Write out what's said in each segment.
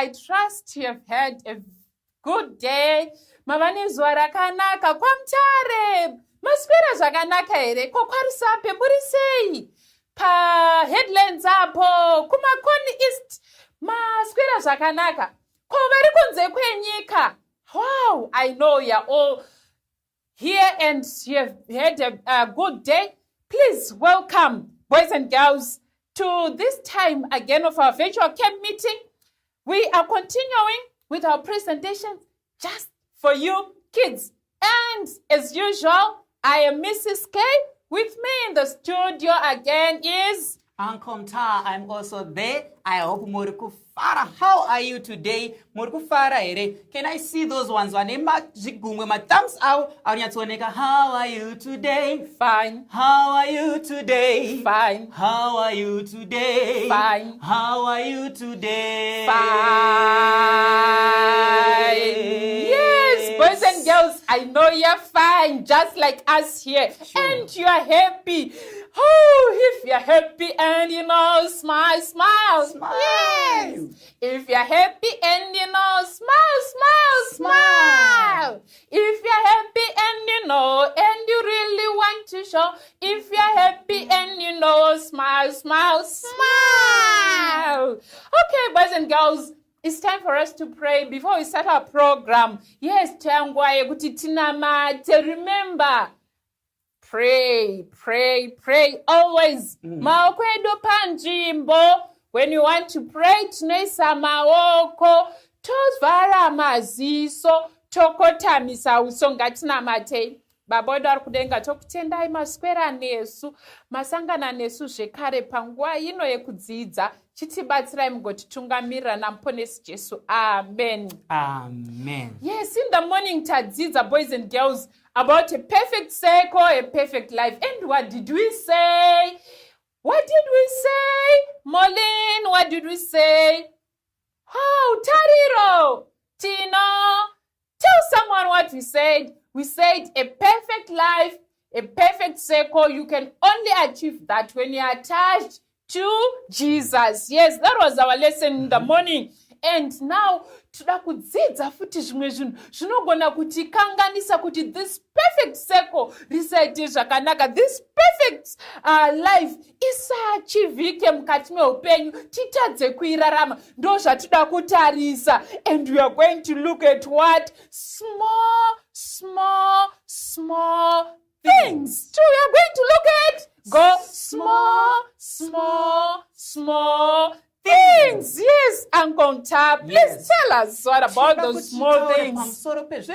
I trust you have had a good day. Mavane zuva rakanaka kwamutare. Maswera zvakanaka here? Kokwarusape muri sei? Pa headlands apo kumakoni east maswera zvakanaka. Ko vari kunze kwenyika. Wow, I know you're all here and you have had a good day. Please welcome, boys and girls, to this time again of our virtual camp meeting. We are continuing with our presentations just for you kids. And as usual, I am Mrs. K. With me in the studio again is Uncle Ta. I'm also there. I hope Muriku Fara. How are you today? Muriku Fara ere. Can I see those ones? My thumbs out. How are you today? fine. How are you today? Fine. How are you today? Fine. How are you today? Fine. Yes, boys and girls, I know you're fine, just like us here. Sure. And you are happy. Oh, if you're happy and smile, smile. Smile. Yes. If you're happy and smile, smile, smile. If you're happy and and you really want to show. If you're happy and smile, smile, smile. Okay, boys and girls, it's time for us to pray before we start our program. Yes, Tangwaye kuti tinamate. Remember, pray, pray, pray always. Maoko edu panzvimbo. When you want to pray, tinoisa maoko, tovhara maziso, tokotamisa uso ngatinamate. Baba wedu ari kudenga tokutendai maswera nesu, masangana nesu zvekare panguva ino yekudzidza. Chitibatsirai mugotitungamirira namuponesi Jesu. Amen. Amen. Yes, in the morning tadzidza, boys and girls, about a perfect circle, a perfect life. And what did we say? What did we say? Molin, what did we say? Oh, Tariro, Tino, tell someone what we said. We said a perfect life, a perfect circle. You can only achieve that when you are attached to Jesus. Yes, that was our lesson in the morning. And now, toda kudzidza futi zvimwe zvinhu zvinogona kutikanganisa kuti this perfect circle risaite zvakanaka. This perfect life isaachivhike mukati meupenyu titadze kuirarama. Ndo zvatoda kutarisa. And we are going to look at what? Small things. So we are going to look at small things. Yes, Uncle Tab, please tell us what about those small things. Those small things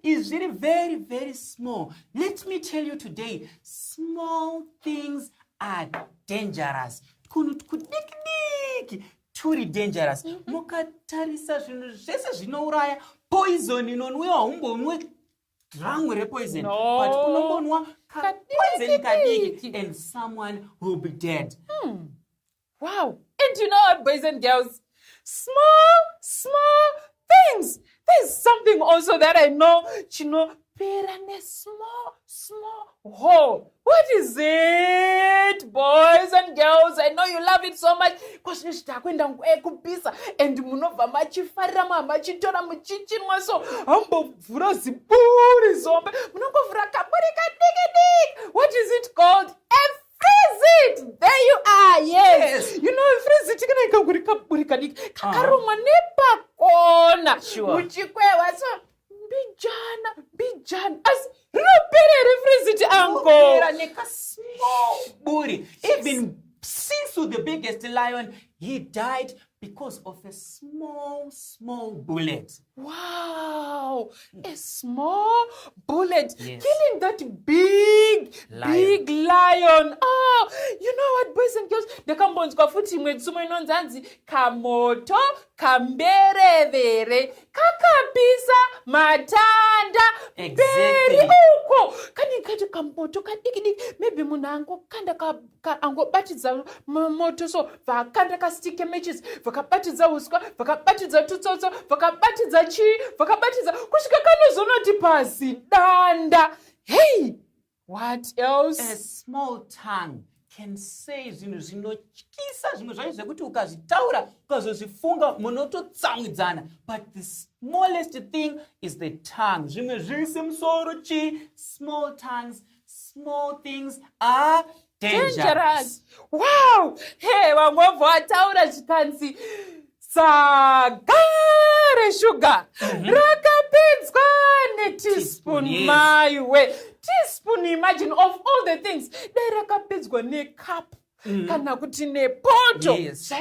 is really very, very small. Let me tell you today, small things are dangerous. Truly dangerous. Mukatarisa zvinhu zvese zvinouraya, poison inonwiwa humbonwe drangwe repoison. No. But unombonwa poison kadiki and someone will be dead. Wow. And you know what, boys and girls? Small things. There's something also that I know, perane small hole. What is it, boys and girls? I know you love it so much. And munobva machifarira machitora muchichinwa so hambovhura ziburi zombe munongovhura kaburi kadiki. What is it called? A freeze. There you are. Yes. You know, a freeze tikana ikanguri kaburi kadiki kakarumwa nepakona. Sure. Uchikwewa so bijana as rinopera refreeze uncle. Small booty. Even since the biggest lion, he died because of a small bullet. Wow, a small bullet, yes, killing that big lion. Oh, you know what, boys and girls? Ndakambonzwa futi imwe tsumo inonzi kamoto kamberevere kakapisa matanda. Exactly. Beri uko kani kati kamoto kadiki maybe munango kanda angobatidza moto so vakanda kastike matches vakabatidza uswa vakabatidza tutsotso vakabatidza kusvika kanozonoti pasi danda. Hey, What else? A small tongue can say zvinhu zvinotyisa, zvimwe zvacho zvekuti ukazvitaura ukazozvifunga munototsamwidzana. But the smallest thing is the tongue. Zvimwe zviri musoro chi? Small tongues, small things are dangerous. Wow! Hey, wangobva wataura chikanzi sagare sugar rakapedzwa neteaspoon. Yes. My way, teaspoon, imagine, of all the things dai rakapedzwa necup kana kuti nepoto. Yes.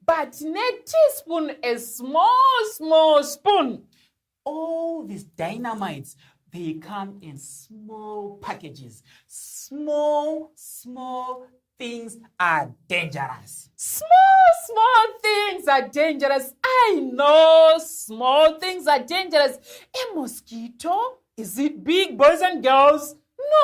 But teaspoon, a small spoon. All these dynamites, they come in small packages. Small things are dangerous. Small things are dangerous. I know small things are dangerous. A mosquito, is it big, boys and girls?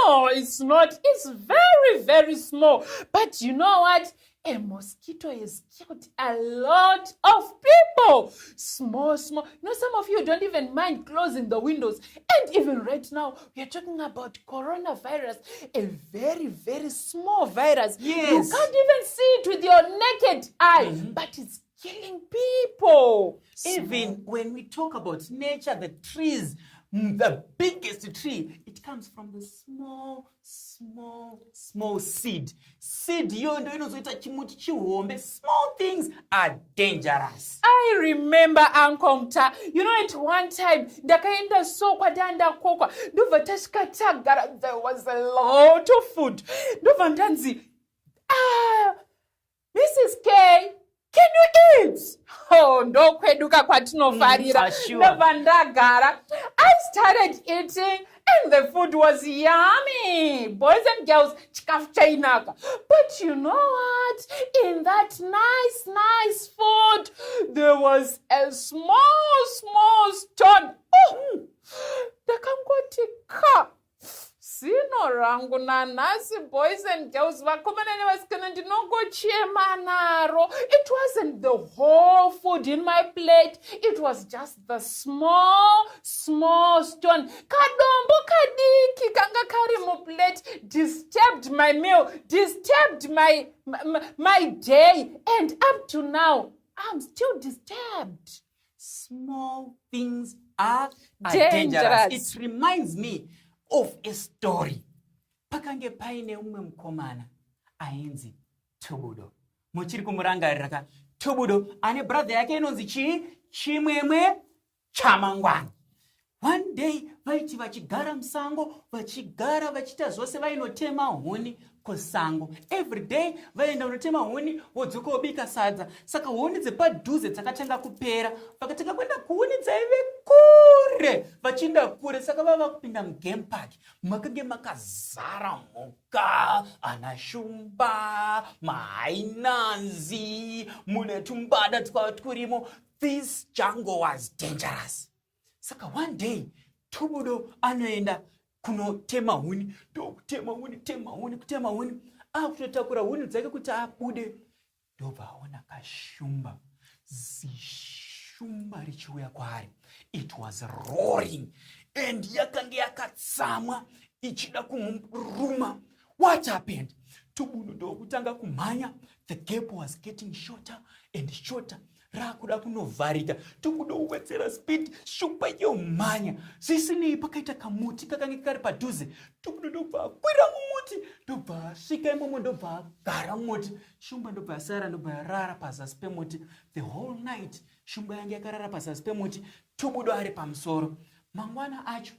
No, it's not. It's very, very small. But you know what? A mosquito has killed a lot of people. Small. You know, some of you don't even mind closing the windows. And even right now, we are talking about coronavirus, a very, very small virus. Yes. You can't even see it with your naked eye, but it's killing people. Even when we talk about nature, the trees, the biggest tree, it comes from the small seed. Seed yondo inozoita chimuti chihombe. Small things are dangerous. I remember Uncle Mta. You know, at one time, ndakaenda sokwa ndandakokwa. Ndobva tasvika tagara, there was a lot of food. Ndobva ndanzi, Mrs. K, can you eat? Oh, ndokweduka kwatinofarira. Ndobva ndagara. I started eating. And the food was yummy. Boys and girls, chikafu chainaka. But you know what? In that nice food, there was a small stone. Oh, ndakangoti ka. Sino rangu nanasi, boys and girls, vakomana nevasikana ndinongochema naro. It wasn't the whole food in my plate. It was just the small stone. Kadombo kadiki kanga kari mu plate disturbed my meal, disturbed my day, and up to now, I'm still disturbed. Small things are dangerous. It reminds me of a story. Pakange paine umwe mukomana ainzi Tubudo. Muchiri kumurangarira ka Tubudo ane brother yake inonzi Chimwemwe Chamangwana. One day vaiti vachigara musango, vachigara vachita zvose vainotema huni kusango. Every day vaenda unotema huni vodzoka wobika sadza. Saka huni dzepadhuze dzakatanga kupera. Vakatanga kuenda kuhuni dzaive kure. Vachinda kure saka vava kupinda mugame park. Makange makazara mhuka, anashumba, mahainanzi, mune tumbada twava turimo. This jungle was dangerous. Saka one day, Tubudo anoenda kunotema huni, kutema huni. Akutotakura huni dzake kuti abude. Ndobva aona kashumba. Zishumba richiuya kwaari. It was roaring. And yakange yakatsamwa ichida kumuruma. What happened? Tubudo ndokutanga kumhanya. The gap was getting shorter and shorter. Rakuda kunovharika. Tubudo uwedzera speed. Shumba yomhanya. Zvisinei pakaita kamuti kakange kari padhuze. Tubudo ndobva akwira mumuti. Ndobva asvika imomo ndobva agara mumuti. Shumba ndobva asara ndobva yarara pazasi pemuti. The whole night shumba yange yakarara pazasi pemuti. Tubudo ari pamusoro. Mangwana acho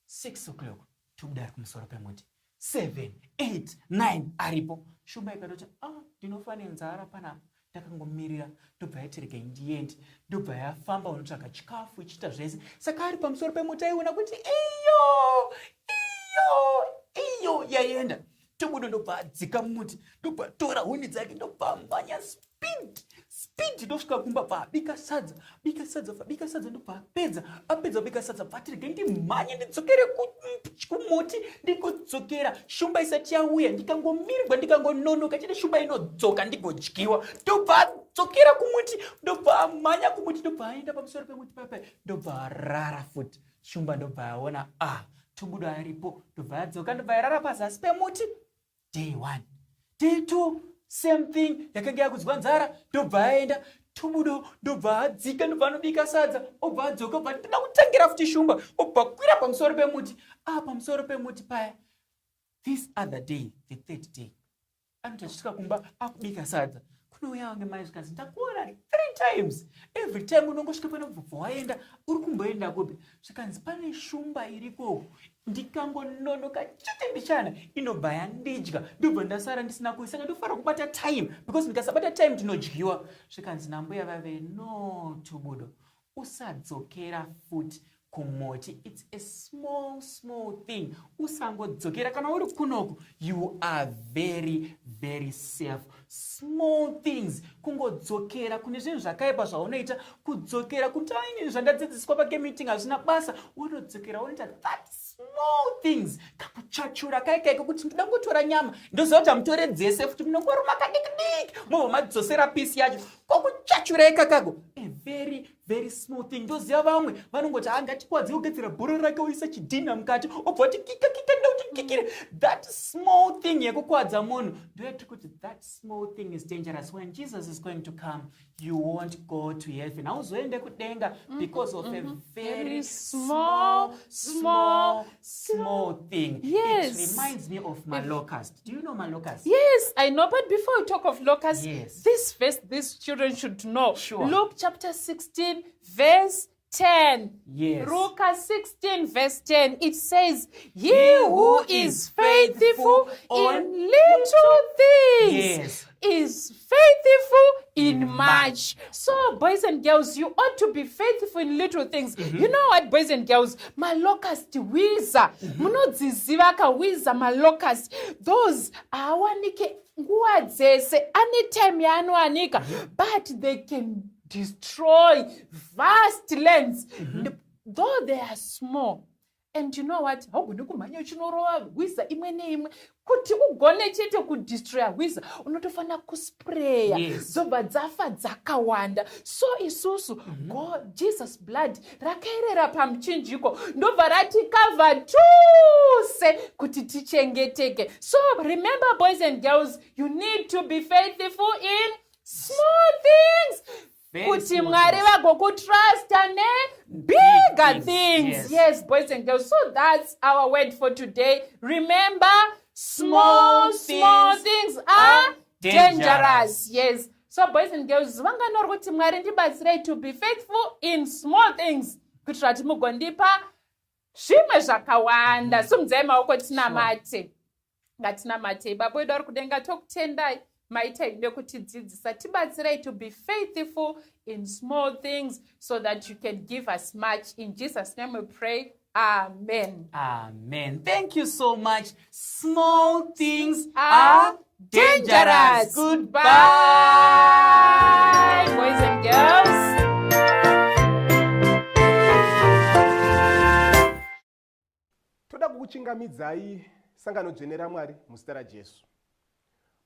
6 o'clock. Tubudo ari kumusoro pemuti. 7, 8, 9 aripo. Shumba ikatoti ndinofane nzara panapa. Ndakangomirira ndobva yatirega ndiende. Ndobva yafamba unotsvaka chikafu ichita zvese. Saka ari pamusoro pemuti aiona kuti iyo yaenda. Tubudo ndobva adzika mumuti. Ndobva tora huni dzake ndobva mhanya speed ndosvika kumba bika sadza ndobva apedza bika sadza vatirege ndimhanye ndidzokere kumuti ndikodzokera. Shumba isati yauya ndikangomirirwa ndikangononoka chine shumba inodzoka ndigodyiwa. Ndobva adzokera kumuti ndobva amhanya kumuti ndobva aenda pamusoro pemuti papai ndobva arara futi. Shumba ndobva aona tubudo aripo, ndobva yadzoka, ndobva yarara pazasi pemuti. Day 1. Day 2, same thing, yakanga yakudzwa nzara, ndobva yaenda, tubudo, ndobva adzika, ndobva anobika sadza, obva adzoka, obva ndoda kutangira futi shumba, obva kwira pamusoro pemuti. Pamusoro pemuti paya. This other day, the 3rd day, anoti achisvika kumba akubika sadza, kunouya wange mai zvikanzi ndakuona 3 times. Every time unongosvika pano bvubva waenda, uri kumboenda kupi? Zvikanzi pane shumba iriko, ndikangononoka chete mbichana, inobva yandidya, ndobva ndasara ndisina kuisaka, ndofanira kubata time, because ndikasabata time ndinodyiwa. Zvikanzi nambuya vave, no tubudo, usadzokera futi kumoti. It's a small thing. Usangodzokera kana uri kunoku, you are very, very safe. Small things. Kungodzokera kune zvinhu zvakaipa zvaunoita, kudzokera kuti aini zvandadzidziswa pakemeeting hazvina basa, unodzokera unoita that small things. Kakuchachura kaikaiko kuti ndodangotora nyama, ndoziva kuti hamutore dzese futi munongoruma kadiki, mobva madzosera pisi yacho. Kokuchachura ikakako, a very, very small thing. Ndoziva vamwe vanongoti ngatikwadze kugadzira bhoro rake uisa chidhina mukati, obva kuti kika ndauti kikire. That small thing yekukwadza munhu, ndoyati kuti that small thing is dangerous. When Jesus is going to come, you won't go to heaven. Hauzoende kudenga because of a very small thing. Yes. It reminds me of my locust. Do you know my locust? Yes, I know, but before we talk of locusts, Yes. this verse, these children should know. Sure. Luke chapter 16, verse 10. Yes. Luke 16, verse 10. It says, He who is faithful in little things Yes. is faithful in much. So, boys and girls, you ought to be faithful in little things. You know what, boys and girls? Malocust wiza. Munodziziva kawiza malocust. Those awanike nguwa dzese, anytime yaanowanika, but they can destroy vast lands, though they are small. And you know what? Haugoni kumhanya uchinorova hwiza imwe neimwe. Kuti ugone chete kudestroya hwiza, unotofanira kuspraya. Yes. Dzobva dzafa dzakawanda. So isusu, God, Jesus blood rakaerera pamuchinjiko, ndobva ratikavha tuse kuti tichengeteke. So remember, boys and girls, you need to be faithful in small things. Kuti Mwari vagokutrust bigger things. Yes, boys and girls. So that's our word for today. Remember, small things are dangerous. Yes. So boys and girls, vanganori kuti Mwari ndibatsirei to be faithful in small things. Kuitira kuti mugondipa zvimwe zvakawanda. Simudzai maoko tinamate. Ngatinamate. Baba wedu ari kudenga tokutendai. Maita nekutidzidzisa tibatsirei to be faithful in small things so that you can give us much. In Jesus' name we pray. Amen. Amen. Thank you so much. Small things are dangerous. Goodbye, boys and girls. Toda kukuchingamidzai sangano dzvene raMwari muzita raJesu.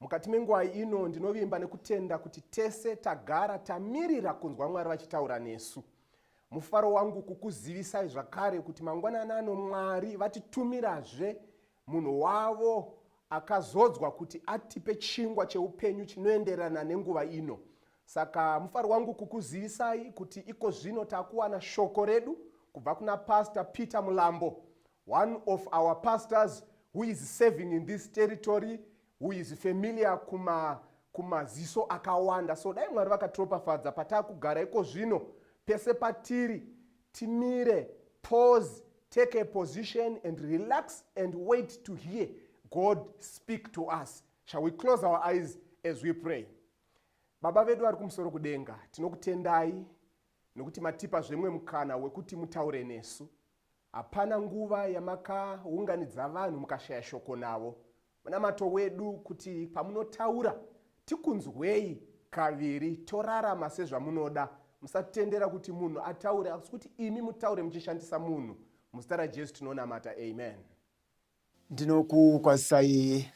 Mukati menguva ino ndinovimba nekutenda kuti tese tagara tamirira kunzwa Mwari vachitaura nesu. Mufaro wangu kukuzivisai zvakare kuti mangwanani ano Mwari vatitumirazve munhu wavo akazodzwa kuti atipe chingwa cheupenyu chinoenderana nenguva ino. Saka mufaro wangu kukuzivisai kuti iko zvino takuwana shoko redu kubva kuna Pastor Peter Mlambo, one of our pastors who is serving in this territory, who is familiar kumaziso akawanda. So dai Mwari vakatropafadza patakugara iko zvino pese patiri timire, pause, take a position and relax and wait to hear God speak to us. Shall we close our eyes as we pray? Baba vedu vari kumusoro kudenga, tinokutendai nokuti matipa zvemwe mukana wekuti mutaure nesu. Hapana nguva yamakaunganidza vanhu mukashaya shoko navo. Munamato wedu kuti pamunotaura tikunzwei kaviri, torarama sezvamunoda. Musatendera kuti munhu ataure, asi kuti imi mutaure muchishandisa munhu. Muzita raJesu tinonamata. Amen. Ndinokukwazisai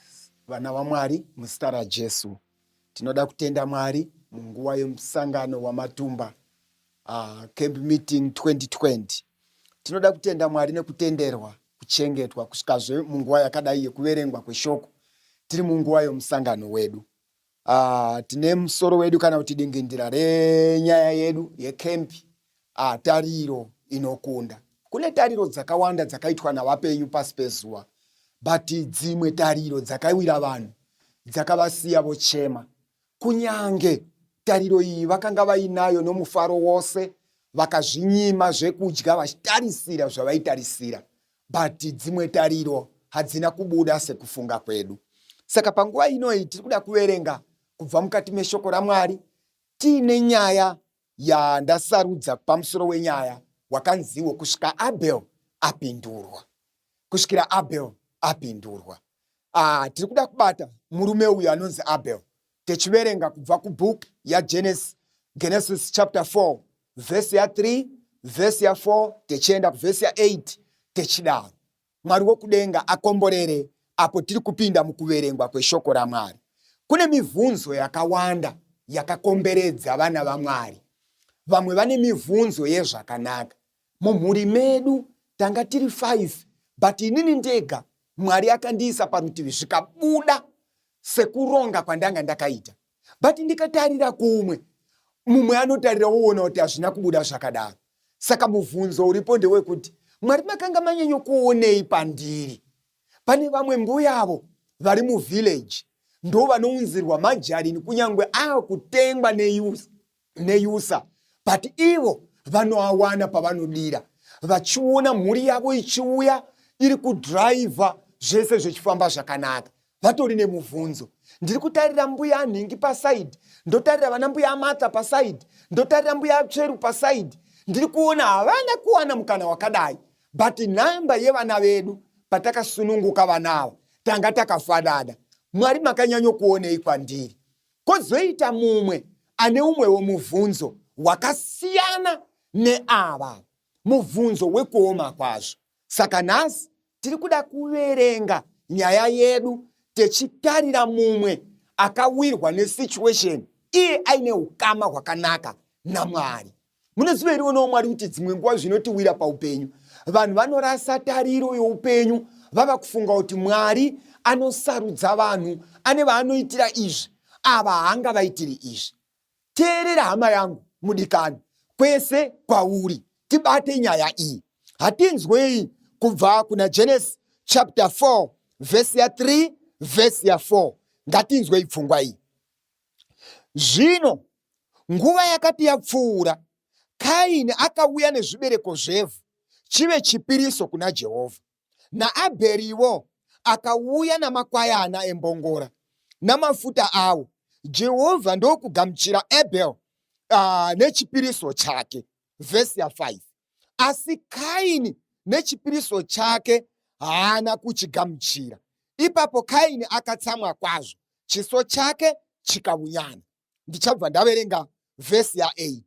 vana vaMwari muzita raJesu. Tinoda kutenda Mwari munguva yomusangano wamatumba camp meeting 2020. Tinoda kutenda Mwari nekutenderwa kuchengetwa kusvikazve munguva yakadai yekuverengwa kweshoko, tiri munguva yomusangano wedu. Tine musoro wedu kana kuti dingindira renyaya yedu yekempi, tariro inokunda. Kune tariro dzakawanda dzakaitwa navapenyu pasi pezuva, but dzimwe tariro dzakawira vanhu dzakavasiya vochema. Kunyange tariro iyi vakanga vainayo nomufaro wose, vakazvinyima zvekudya vachitarisira zvavaitarisira, but dzimwe tariro hadzina kubuda sekufunga kwedu. Saka panguva inoi tiri kuda kuverenga kubva mukati meshoko raMwari. Tiine nyaya yandasarudza pamusoro wenyaya wakanziwo kusvika Abel apindurwa. Kusvikira Abel apindurwa. Tiri kuda kubata murume uyu anonzi Abel. Techiverenga kubva kubook yaGenesis chapter 4 verse ya 3, verse ya 4, techienda kuverse ya 8 techidaro. Mwari wokudenga akomborere apo tiri kupinda mukuverengwa kweshoko raMwari. Kune mibvunzo yakawanda yakakomberedza vana vaMwari. Vamwe vane mibvunzo yezvakanaka. Mumhuri medu tanga tiri 5, but inini ndega Mwari akandiisa parutivi zvikabuda sekuronga kwandanga ndakaita. But ndikatarira kumwe, mumwe anotarira woona kuti hazvina kubuda zvakadaro. Saka mubvunzo uripo ndewekuti Mwari makanga manyanyo kuonei pandiri? Pane vamwe mbuyavo vari muvillage ndo vanounzirwa majarini kunyangwe kutengwa neyusa, but ivo vanoawana pavanodira, vachiona mhuri yavo ichiuya iri kudhiraivha zvese zvichifamba zvakanaka. Vatori nemubvunzo. Ndiri kutarira mbuya anhingi pasaidi, ndotarira vana mbuya amata pasaidi, ndotarira mbuya atsveru pasaidi. Ndiri kuona havana kuwana mukana wakadai, but namba yevana vedu patakasununguka vanava tanga takafanana. Mwari makanyanyo kuonei kwandiri? Kozoita mumwe ane umwewo mubvunzo wakasiyana neava, mubvunzo wekuoma kwazvo. Saka nhasi tiri kuda kuverenga nyaya yedu techitarira mumwe akawirwa nesituation iye aine ukama hwakanaka naMwari. Munoziva here Mwari kuti dzimwe nguva zvinotiwira paupenyu, vanhu vanorasa tariro youpenyu, vava kufunga kuti Mwari anosarudza vanhu, ane vaanoitira izvi, ava haangavaitiri izvi. Teerera hama yangu mudikani, kwese kwauri tibate nyaya iyi. Hatinzwei kubva kuna Genesis chapter 4 verse ya 3, verse ya 4. Ngatinzwei pfungwa iyi. Zvino nguva yakati yapfuura, Kaini akauya nezvibereko zvevhu chive chipiriso kuna Jehovha. NaAbheriwo akauya namakwayana embongora namafuta awo. Jehovha ndokugamuchira Abel nechipiriso chake. Verse ya 5. Asi Kaini nechipiriso chake haana kuchigamuchira. Ipapo Kaini akatsamwa kwazvo, chiso chake chikaunyana. Ndichabva ndaverenga verse ya 8.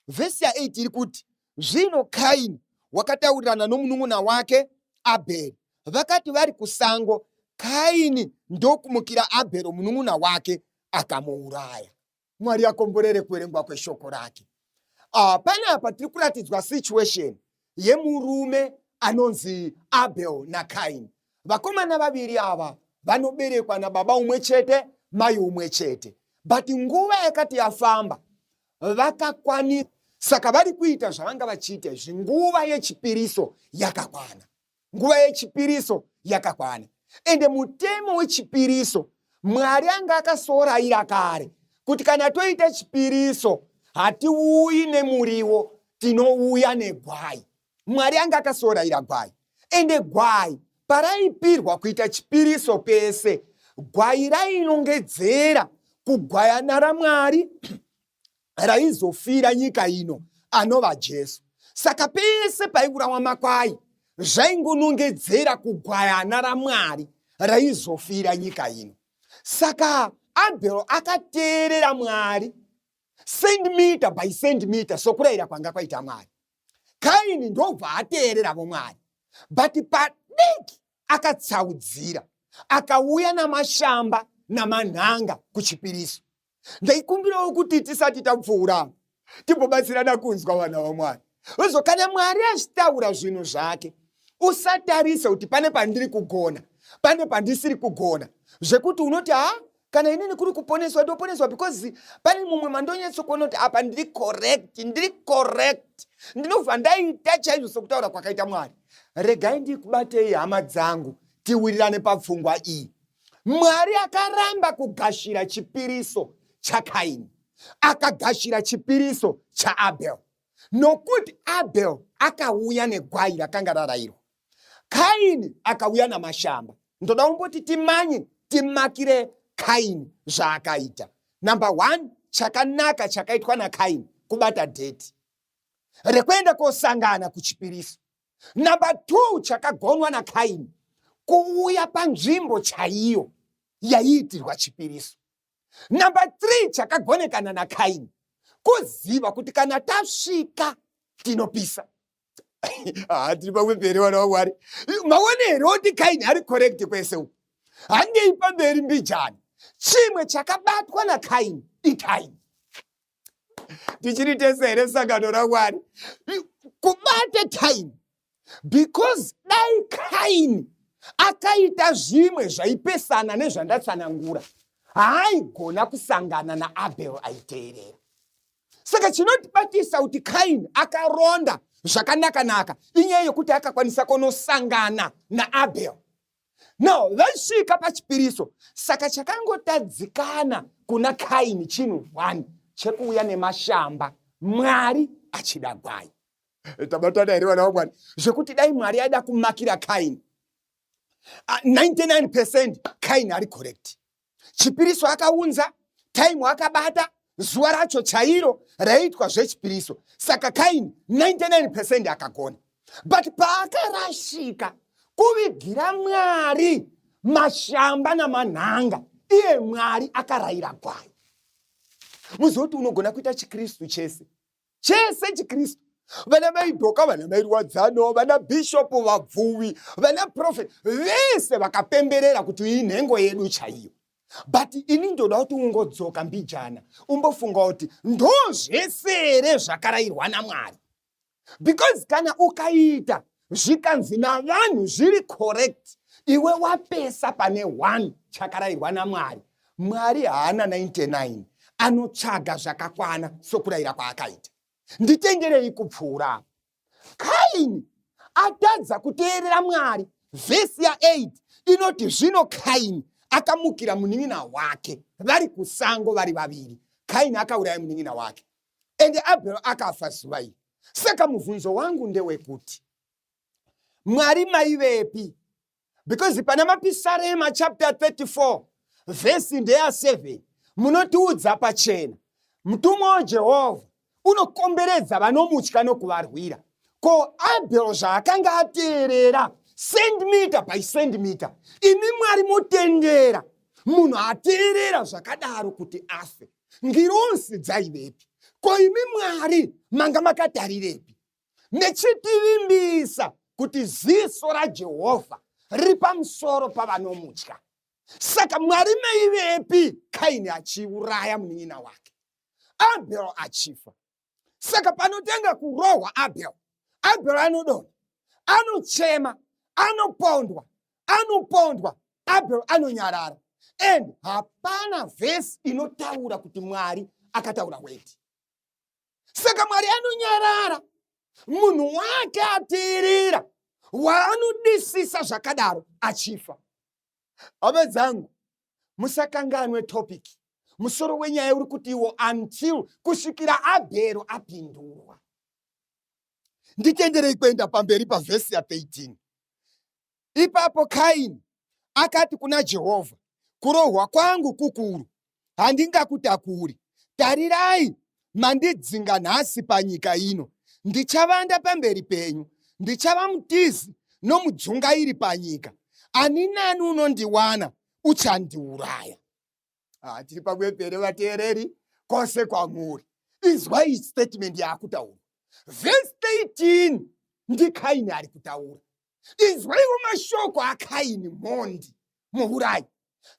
Verse ya 8 iri kuti, zvino Kaini wakataurirana nomunun'una wake Abheri. Vakati vari kusango, Kaini ndokumukira Abheri munun'una wake akamuuraya. Mwari akomborere kuverengwa kweshoko rake. Pane apa tiri kuratidzwa situation yemurume anonzi Abel naKaini. Vakomana vaviri ava vanoberekwa nababa umwe chete, mai umwe chete. But nguva yakati yafamba vakakwanisa. Saka vari kuita zvavanga vachiita izvi, nguva yechipiriso yakakwana. Nguva yechipiriso yakakwana. Ende mutemo wechipiriso Mwari anga akasorayira kare kuti kana toita chipiriso hatiuyi nemuriwo, tinouya negwai. Mwari anga akasorayira gwai. Ende gwai paraipirwa kuita chipiriso pese, gwai rainongedzera kugwayana raMwari raizofira nyika ino anova Jesu. Saka pese paiurawa makwai zvaingonongedzera kugwayana raMwari raizofira nyika ino. Saka Abel akateerera Mwari centimeter by centimeter sokurayira kwanga kwaita Mwari. Kaini ndobva ateereravo Mwari, but padiki akatsaudzira, akauya namashamba namanhanga kuchipiriso. Ndaikumbirawo kuti tisati tapfuura timbobatsirana kunzwa vana vaMwari. Kana Mwari achitaura zvinhu zvake, Usatarise kuti pane pandiri kugona, pane pandisiri kugona. Zvekuti unoti kana inini kuri kuponeswa ndoponeswa because pane mumwe mandonyetso kuona kuti apa ndiri correct. Ndinobva ndaita chaizvo sokutaura kwakaita Mwari. Regai ndikubatei hama dzangu, tiwirirane papfungwa iyi. Mwari akaramba kugashira chipiriso chaKaini, akagashira chipiriso chaAbel. Nokuti Abel akauya negwai rakanga rarayirwa, Kaini akauya namashamba. Ndoda umboti timanye timakire Kaini zvaakaita. Number 1, chakanaka chakaitwa naKaini kubata dheti rekuenda kosangana kuchipiriso. Number 2, chakagonwa naKaini kuuya panzvimbo chaiyo yaiitirwa chipiriso. Number 3, chakagonekana naKaini kuziva kuti kana tasvika tinopisa. Tiri pamberi vana vaMwari. Maonero kuti Kaini ari correct kwese uku. Handei pamberi mbijana. Chimwe chakabatwa naKaini iKaini. Tichiri tese here sangano raMwari. Kubate Kaini. Because dai Kaini akaita zvimwe zvaipesana nezvandatsanangura, haigona kusangana naAbel aiteerera. Saka chinotibatisa kuti Kaini akaronda zvakanaka inyaya yokuti akakwanisa kunosangana naAbel. Now, vasvika pachipiriso, saka chakangotadzikana kuna Kaini chinhu 1 chekuuya nemashamba, Mwari achida gwai. Tabatana here vana vaMwari, zvekuti dai Mwari aida kumakira Kaini, 99% Kaini ari correct. Chipiriso akaunza, time akabata, zuva racho chairo raitwa zvechipiriso. Saka Kaini 99% akagona. But paakarashika kuvigira Mwari mashamba namanhanga, iye Mwari akarayira gwai. Muzoti unogona kuita chiKristu chese chiKristu. Vana vaidhoka, vana vairwadzano, vana bishopu, vabvuvi, vana prophet, vese vakapemberera kuti iyi nhengo yedu chaiyo. But ini ndoda kuti ungodzoka mbijana, umbofunga kuti ndozvese here zvakarayirwa naMwari. Because kana ukaita zvikanzi navanhu zviri correct, iwe wapesa pane 1 chakarayirwa naMwari. Mwari haana 99, anotsvaga zvakakwana sokurayira kwaakaita. Nditengerei kupfuura. Kaini atadza kuteerera Mwari. Vhesi ya8 inoti zvino Kaini akamukira munin'ina wake, vari kusango vari vaviri. Kaini akauraya munin'ina wake, ende Abel akafa zuva iri. Saka mubvunzo wangu ndewekuti Mwari maivepi? Because pana mapisarema chapter 34 vhesi ndeya7 munotiudza pachena mutumwa waJehovha unokomberedza vanomutya nokuvarwira. Ko Abel zvaakanga ateerera centimeter by centimeter, imi Mwari motendera munhu ateerera zvakadaro kuti afe, ngironzi dzaivepi? Ko imi Mwari manga makatarirepi? Nechitivimbisa kuti ziso raJehovha riri pamusoro pavanomutya. Saka Mwari maivepi? Kaini achiuraya munin'ina wake, Abel achifa. Saka panotenga kurohwa Abel anodonha, anochema, anopondwa, Abel anonyarara. And hapana vhesi inotaura kuti Mwari akataura weti. Saka Mwari anonyarara, munhu wake ateerera, waanodisisa zvakadaro achifa. Hama dzangu, musakanganwe topic. Musoro wenyaya uri kuti iwo until kusvikira Abel apindurwa. Nditenderei kuenda pamberi pavhesi ya13. Ipapo Kaini akati kuna Jehovha, kurohwa kwangu kukuru, handingakutakuri. Tarirai, mandidzinga nhasi panyika ino. Ndichavanda pamberi penyu, ndichava mutizi nomudzungairi panyika. Ani nani unondiwana uchandiuraya. Tiri pamwepere vateereri kwose kwamuri. Izwai statement yaakutaura. Verse 13 ndiKaini ari kutaura. Izwaiwo mashoko aKaini mhondi muurayi.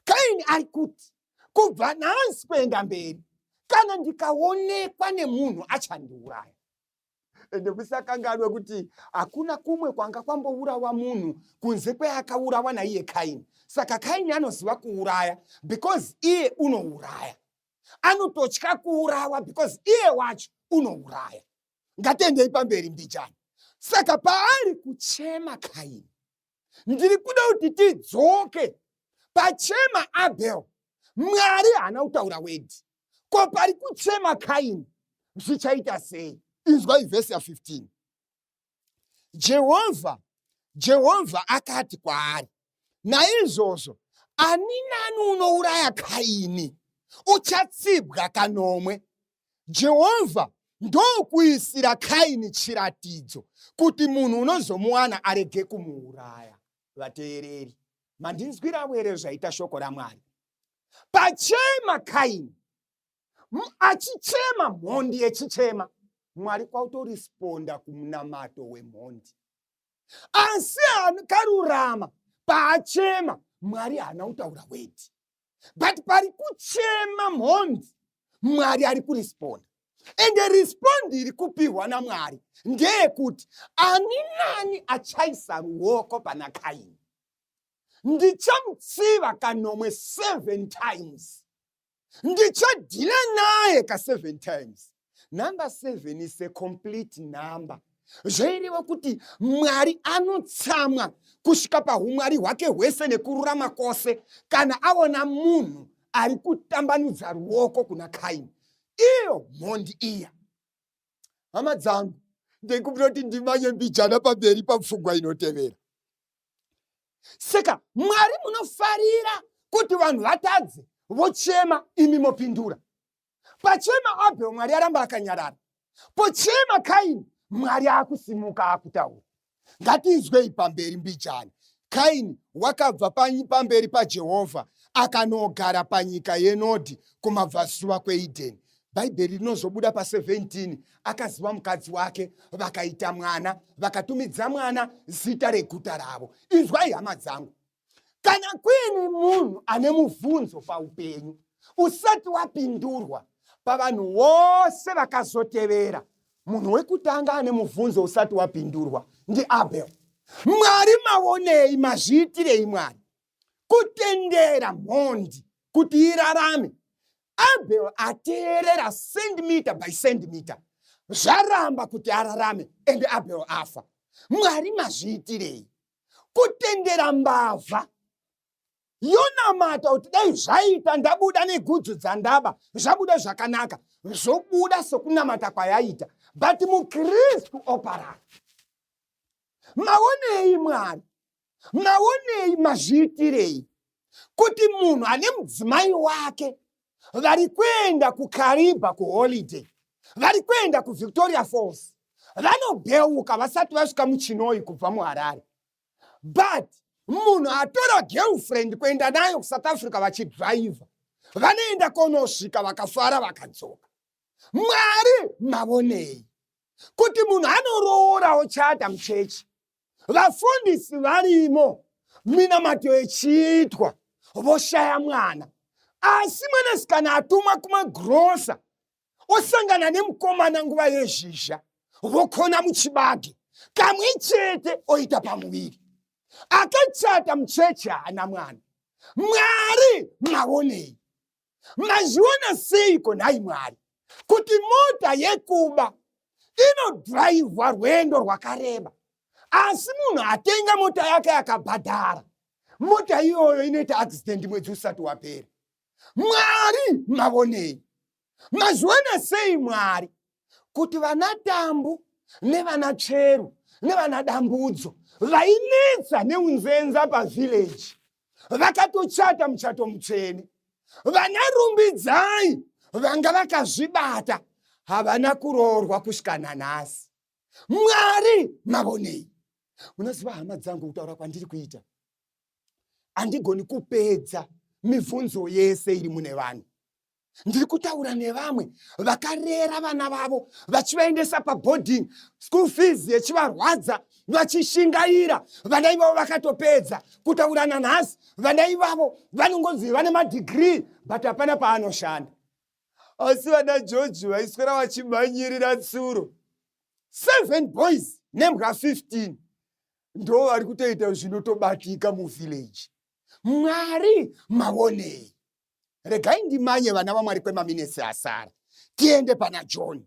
Kaini ari kuti kubva nhasi kuenda mberi, kana ndikaonekwa nemunhu achandiuraya. ende kusakanganwe kuti hakuna kumwe kwanga kwambourawa munhu kunze kweakaurawa naiye Kaini. Saka Kaini anoziva kuuraya because iye unouraya. Anototya kuurawa because iye wacho unouraya. Ngatiendei pamberi mbichana. Saka paari kuchema Kaini, ndiri kuda kuti tidzoke pachema Abel. Mwari haana kutaura wedi. Ko pari kuchema Kaini zvichaita sei? Inzwai vhesi ya15. Jehovha akati kwaari, naizvozvo ani nani unouraya Kaini uchatsibwa kanomwe. Jehovha ndokuisira Kaini chiratidzo kuti munhu unozomuwana arege kumuuraya. Vateereri, mandinzwirawo here zvaita shoko raMwari. Pachema Kaini, achichema mhondi yechichema, Mwari kwautoresponda kumunamato wemhondi. Asi akarurama paachema, Mwari haana kutaura wedi. But pari kuchema mhondi, Mwari ari kuresponda. Ende respondi iri kupiwa naMwari ndeyekuti ani nani achaisa ruoko pana Kaini, ndichamutsiva kanomwe 7 times. Ndichadhila naye ka7 times. Number 7 is a complete number. Zvairiwa kuti Mwari anotsamwa kusvika paumwari hwake hwese nekururama kwose kana aona munhu ari kutambanudza ruoko kuna Kaini. Iyo mhondi iya. Hama dzangu, ndikubvira kuti ndimanye mbijana pamberi papfungwa inotevera. Saka Mwari munofarira kuti vanhu vatadze vochema imi mopindura. Pachema Abel Mwari aramba akanyarara. Pochema Kaini Mwari akusimuka akutaura. Ngatizwei pamberi mbijana. Kaini wakabva pamberi paJehovha akanogara panyika yenodhi kumabvazuva kweEdheni. Bhaibheri rinozobuda pa17. Akaziva mukadzi wake, vakaita mwana, vakatumidza mwana zita reguta ravo. Inzwai hama dzangu, kana kuine munhu ane mubvunzo paupenyu usati wapindurwa, pavanhu vose vakazotevera, munhu wekutanga ane mubvunzo usati wapindurwa ndiAbel. Mwari maonei, mazviitirei Mwari kutendera mhondi kuti irarame? Abel ateerera centimeter by centimeter, zvaramba kuti ararame, ende Abel afa. Mwari mazviitirei kutendera mbavha yonamata kuti dai zvaita ndabuda negudzu dzandaba zvabuda zvakanaka, zvobuda sokunamata kwayaita, but muKristu oparara. Maonei Mwari, maonei mazviitirei kuti munhu ane mudzimai wake vari kuenda kuKariba kuholiday, vari kuenda kuVictoria Falls, vanobheuka vasati vasvika muChinoi kubva muHarare, but munhu atora girlfriend kuenda nayo kuSouth Africa vachidhraivha, vanoenda konosvika vakafara vakadzoka. Mwari maonei kuti munhu anoroora chata muchechi, vafundisi varimo, minamato yechiitwa, voshaya mwana. Asi mwanasikana atumwa kumagrosa, osangana nemukomana nguva yezhizha, vokona muchibage, kamwe chete oita pamuviri, akachata muchechi haana mwana. Mwari maonei, mazviona seiko nhai Mwari kuti mota yekuba inodhraivhwa rwendo rwakareba, asi munhu atenga mota yake akabhadhara, mota iyoyo inoita accident mwedzi usati wapera? Mwari maonei, mazviona sei Mwari kuti vanatambu nevanatsveru nevanadambudzo vainetsa neunzenza pavillage vakatochata muchato mutsvene, vanarumbidzai vanga vakazvibata havana kuroorwa kusvika nanhasi? Mwari maonei. Munoziva hama dzangu, kutaura kwandiri kuita handigoni kupedza mibvunzo yese iri mune vanhu. Ndiri kutaura nevamwe vakarera vana vavo vachivaendesa paboarding, school fees yechivarwadza, vachishingaira. Vana ivavo vakatopedza kutaura nanhasi, vana ivavo vanongonzi vane madhigirii but hapana paanoshanda. Asi vana George vaiswera vachimhanyirira tsuro, 7 boys nembwa 15 ndo vari kutoita zvinotobatika muvillage. Mwari maonei. Regai ndimanye vana vaMwari kwemaminesi asara. Tiende pana John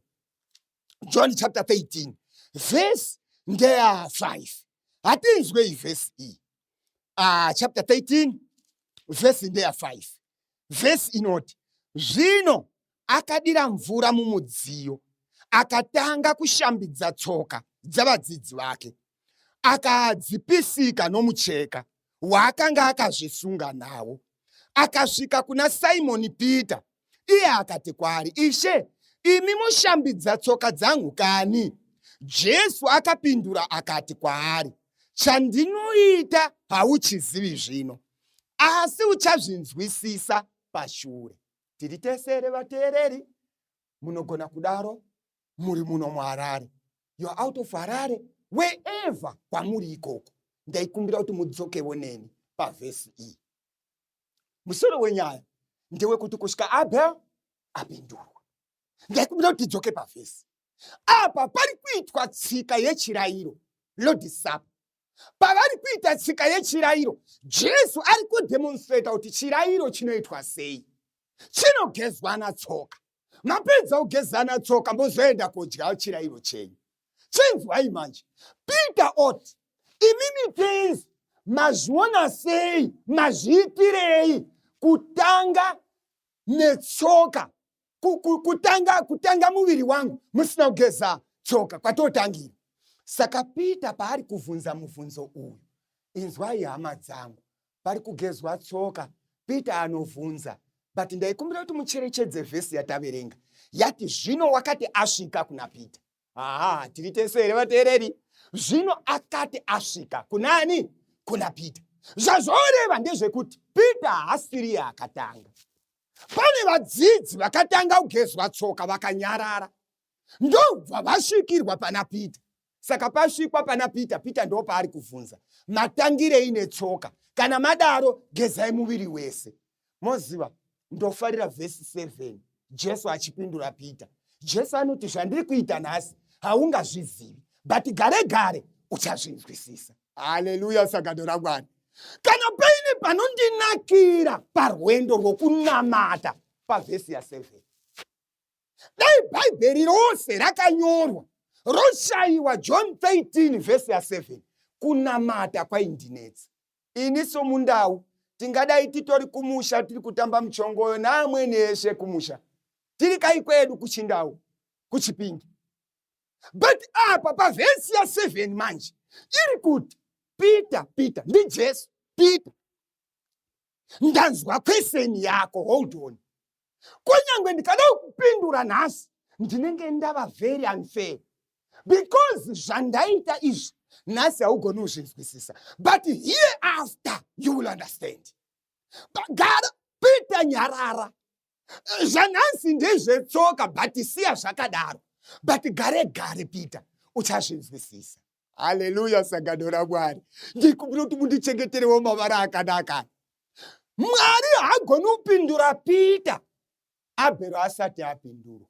chapter 13 verse ndeya 5. Hatinzwe verse iyi. Chapter 13 verse ndeya 5. Verse inoti, zvino akadira mvura mumudziyo, akatanga kushambidza tsoka dzavadzidzi vake, akadzipisika nomucheka waakanga akazvisunga nawo. Akasvika kuna Simoni Peter, iye akati kwaari, Ishe, imi mushambidza tsoka dzangu kani? Jesu akapindura akati kwaari, chandinoita hauchizivi zvino, asi uchazvinzwisisa pashure. Tiri tesere vateereri, munogona kudaro muri muno muHarare. You are out of Harare, wherever kwamuri ikoko. Ndaikumbira kuti mudzokewo neni pavhesi iyi. Musoro wenyaya ndewekuti kusvika Abel apindurwa. Ndaikumbira kuti tidzoke pavhesi. Apa pari kuitwa tsika yechirayiro, Lord's Supper. Pavari kuita tsika yechirayiro, Jesu ari kudemonstrata kuti chirayiro chinoitwa sei. Chinogezwa natsoka. Mapedza kugezana tsoka mbozoenda kodya chirayiro chenyu. Chinzwai manje. Peter oti, imimi tenzi mazviona sei, mazviitirei kutanga netsoka, kutanga muviri wangu musina kugeza tsoka kwatotangira. Saka Peter paari kuvunza muvunzo uyu, inzwai hama dzangu, pari kugezwa tsoka, Peter anovunza. But ndaikumbira kuti mucherechedze vhesi yataverenga. Yati zvino wakati asvika kuna Peter. Tiri tesere vateereri. Zvino akati asvika kunani? Kuna Peter. Zvazvoreva ndezvekuti Peter haasiri akatanga. Pane vadzidzi vakatanga kugezwa tsoka vakanyarara. Ndobva vasvikirwa pana Peter. Saka pasvikwa pana Peter, Peter ndo paari kuvunza. Matangirei netsoka. Kana madaro gezai muviri wese. Moziva, ndofarira vhesi 7. Jesu achipindura Peter. Jesu anoti zvandiri kuita nhasi haungazvizivi, but gare gare uchazvinzwisisa. Haleluya sagado raMwari. Kana paine panondinakira parwendo rwokunamata pavhesi ya7. Dai bhaibheri rose rakanyorwa roshayiwa John 13 vhesi ya7, kunamata kwaindinetsa. Ini somundau tingadai titori kumusha tiri kutamba muchongoyo naamweni eshe kumusha. Tiri kai kwedu kuchindau, kuchipingi. But apa pavhesi ya7 manje iri kuti Peter, ndi Jesu, Peter, ndanzwa kweseni yako, hold on. Kunyangwe ndikada kupindura nhasi, ndinenge ndava very unfair. Because zvandaita izvi, nhasi haugoni kuzvinzwisisa. But hereafter you will understand. Gara, Peter nyarara. Zvanhasi ndezvetsoka, but siya zvakadaro. But gare Peter, uchazvinzwisisa. Haleluya sagado raMwari. Ndikumbira kuti mundichengeterewo mavara akanaka. Mwari hagoni kupindura Peter Abel asati apindurwa.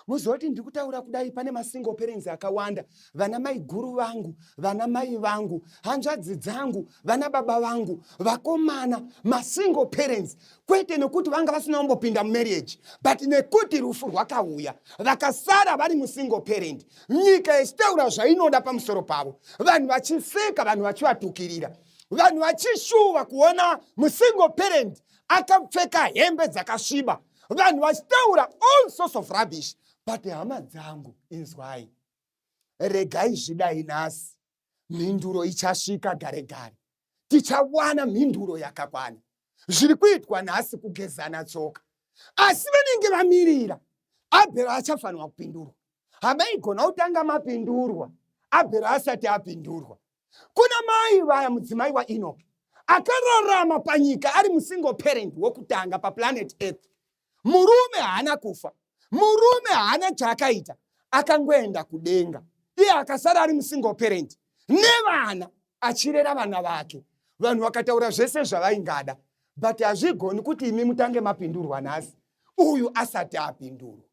Muzoti ndikutaura kudai pane masingle parents akawanda, vana mai guru vangu, vana mai vangu, hanzvadzi dzangu, vana baba vangu, vakomana, masingle parents, kwete nekuti vanga vasina kumbopinda mumarriage, but nekuti rufu rwakauya, vakasara vari musingle parent, nyika ichitaura zvainoda pamusoro pavo, vanhu vachiseka, vanhu vachivatukirira, vanhu vachishuva kuona musingle parent akapfeka hembe dzakasviba, vanhu vachitaura all sorts of rubbish. But hama dzangu, inzwai, regai zvidai nhasi, mhinduro ichasvika gare gare. Tichawana mhinduro yakakwana. Zviri kuitwa nhasi kugezana tsoka. Asi vanenge vamirira, Abel achafanwa kupindurwa. Hamaigona kutanga mapindurwa, Abel asati apindurwa. Kuna mai vaya mudzimai waEnoki, akararama panyika ari musingle parent wokutanga paplanet Earth. Murume haana kufa. Murume haana chaakaita, akangoenda kudenga. Iye akasara ari musingle parent nevana, achirera vana vake. Vanhu vakataura zvese zvavaingada, but hazvigoni kuti imi mutange mapindurwa nhasi, uyu asati apindurwa.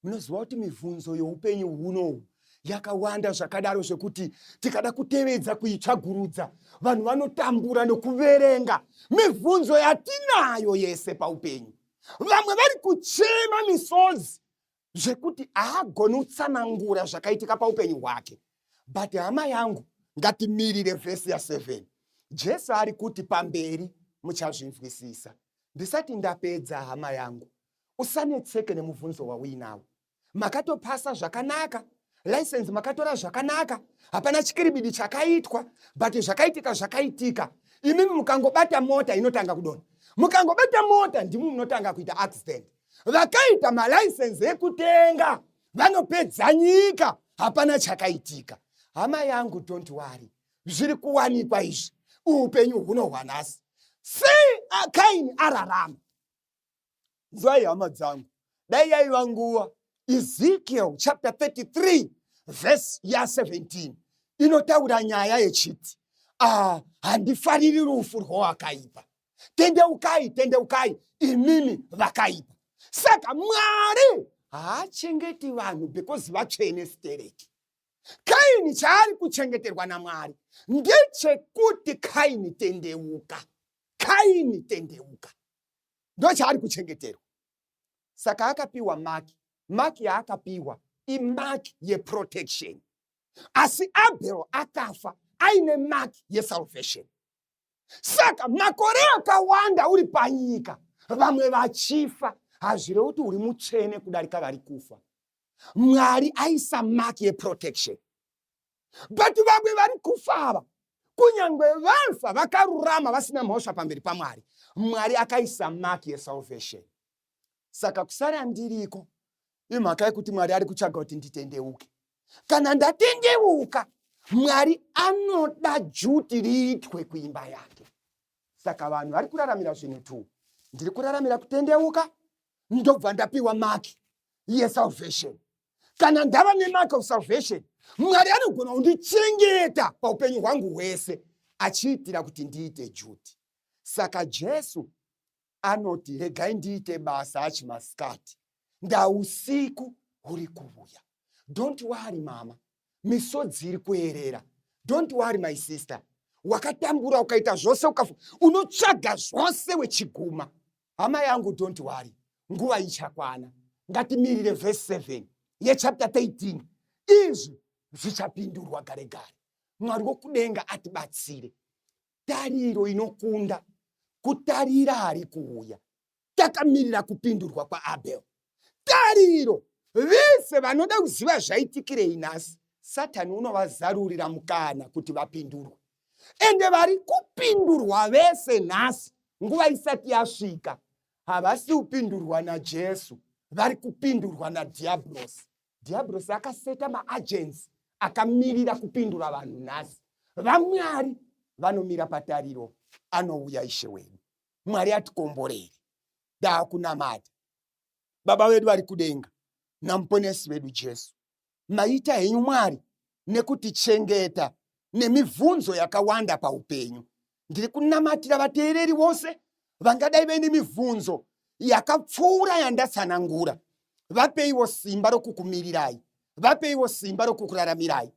Munoziva kuti mibvunzo youpenyu huno yakawanda zvakadaro zvekuti tikada kutevedza kuitsvagurudza vanhu vanotambura nekuverenga mibvunzo yatinayo yese paupenyu. Vamwe vari kuchema misodzi zvekuti haagoni kutsanangura zvakaitika paupenyu hwake. But hama yangu, ngatimirire vhesi ya7. Jesu ari kuti pamberi muchazvinzwisisa. Ndisati ndapedza, hama yangu, usanetseke nemubvunzo wauinawo. Makatopasa zvakanaka, license makatora zvakanaka, hapana chikiribidi chakaitwa, but zvakaitika. Imimi mukangobata mota inotanga kudonha. Mukangobata mota ndimi munotanga kuita accident. Vakaita malicense ekutenga vanopedza nyika, hapana chakaitika. Hama yangu, don't worry. Zviri kuwanikwa izvi, upenyu hunohwanasi. Kaini ararama. Zvai hama dzangu, dai yaiva nguva Ezekiel chapter 33 verse ya 17 inotaura nyaya yechiti handifariri rufu rwowakaipa. Tendeukai imimi vakaipa. Saka Mwari haachengeti vanhu because vatsvene stereki. Kaini chaari kuchengeterwa naMwari ndechekuti Kaini tendeuka. Ndo chaari kuchengeterwa. Saka akapiwa maki yaakapiwa imaki yeprotection. Asi Abel akafa aine maki yesalvation. Saka makore akawanda uri panyika, vamwe vachifa, hazvire kuti uri mutsvene kudarika vari kufa. Mwari aisa maki yeprotection. But vamwe vari kufa ava, kunyangwe vafa vakarurama vasina mhosva pamberi paMwari, Mwari akaisa maki yesalvation. Saka kusara ndiriko imhaka yekuti Mwari ari kutsvaga kuti nditendeuke. Kana ndatendeuka, Mwari anoda juti riitwe kuimba yake. Saka vanhu vari kuraramira zvinhu tu. Ndiri kuraramira kutendeuka, ndobva ndapiwa maki yesalvation. Kana ndava nemaki of salvation, Mwari anogona kundichengeta paupenyu hwangu hwese, achiitira kuti ndiite juti. Saka Jesu anoti regai ndiite basa achimasikati, ndausiku huri kuuya. Don't worry mama, misodzi iri kuerera. Don't worry my sister, wakatambura ukaita zvose unotsvaga zvose wechiguma. Hama yangu, don't worry, nguva ichakwana. Ngatimirire verse 7 yechapter 13. Izvi zvichapindurwa gare gare. Mwari wokudenga atibatsire. Tariro inokunda kutarira hari kuuya. Takamirira kupindurwa kwaAbel. Tariro vese vanoda kuziva zvaitikirei nhasi, Satani unovazarurira mukana kuti vapindurwe. Ende vari kupindurwa vese nhasi, nguva isati yasvika, havasi kupindurwa naJesu, vari kupindurwa naDiablos. Diablos akaseta maagents akamirira kupindura vanhu nhasi. VaMwari vanomira patariro, anouya Ishe wedu. Mwari atikomborere. Ndakunamata Baba wedu vari kudenga namuponesi wedu Jesu, maita henyu Mwari nekutichengeta nemibvunzo yakawanda paupenyu. Ndiri kunamatira vateereri vose vangadai vaine mibvunzo yakapfuura yandatsanangura. Vapeiwo simba rokukumirirai, vapeiwo simba rokukuraramirai.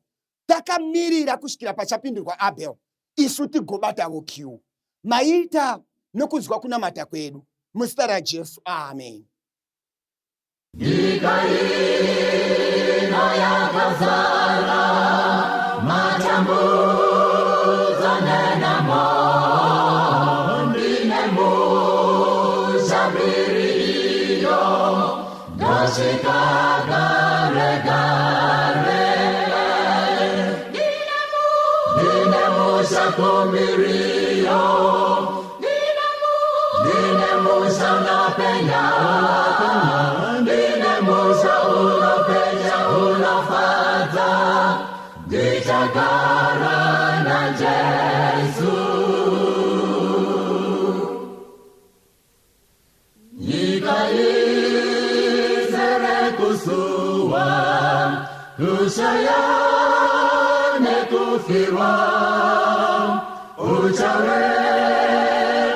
Takamirira kusvikira pachapindurwa Abel, isu tigobatawo kiu. Maita nokuzwa kunamata kwedu muzita raJesu, amen. Nyika ino yakazara matambudzo nenamo, ndine mushaviri iyo ndosvika gare gare. Ndine mushakumbiri iyo, ndine musha unapenya, unafadha, ndichagara na Jesu. Nyika izere kusuwa, kushaya nekufirwa, uchare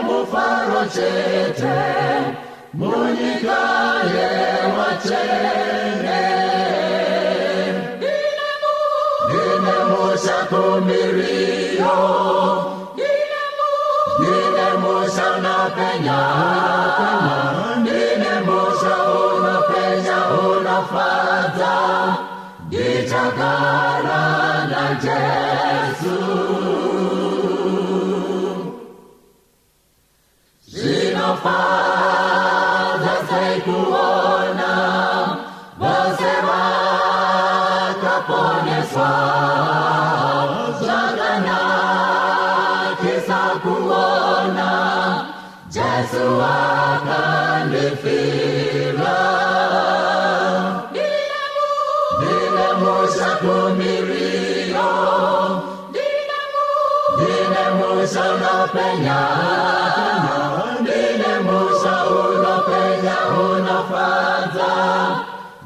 mufaro chete, Munikaye wachene Nine musha kumirio Nine musha unapenya Nine musha unapenya unafata Gitakara na Jesu Zinofata kuona Bose wakaponeswa Jagana kisa kuona Jesu akanifira Nile musha kumirio Nile musha unapenya Nile musha unapenya unafata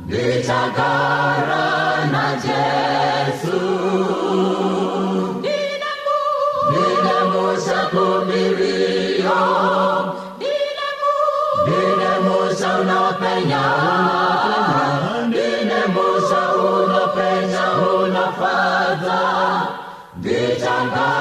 Nitakara na Jesu Nile musha kumirio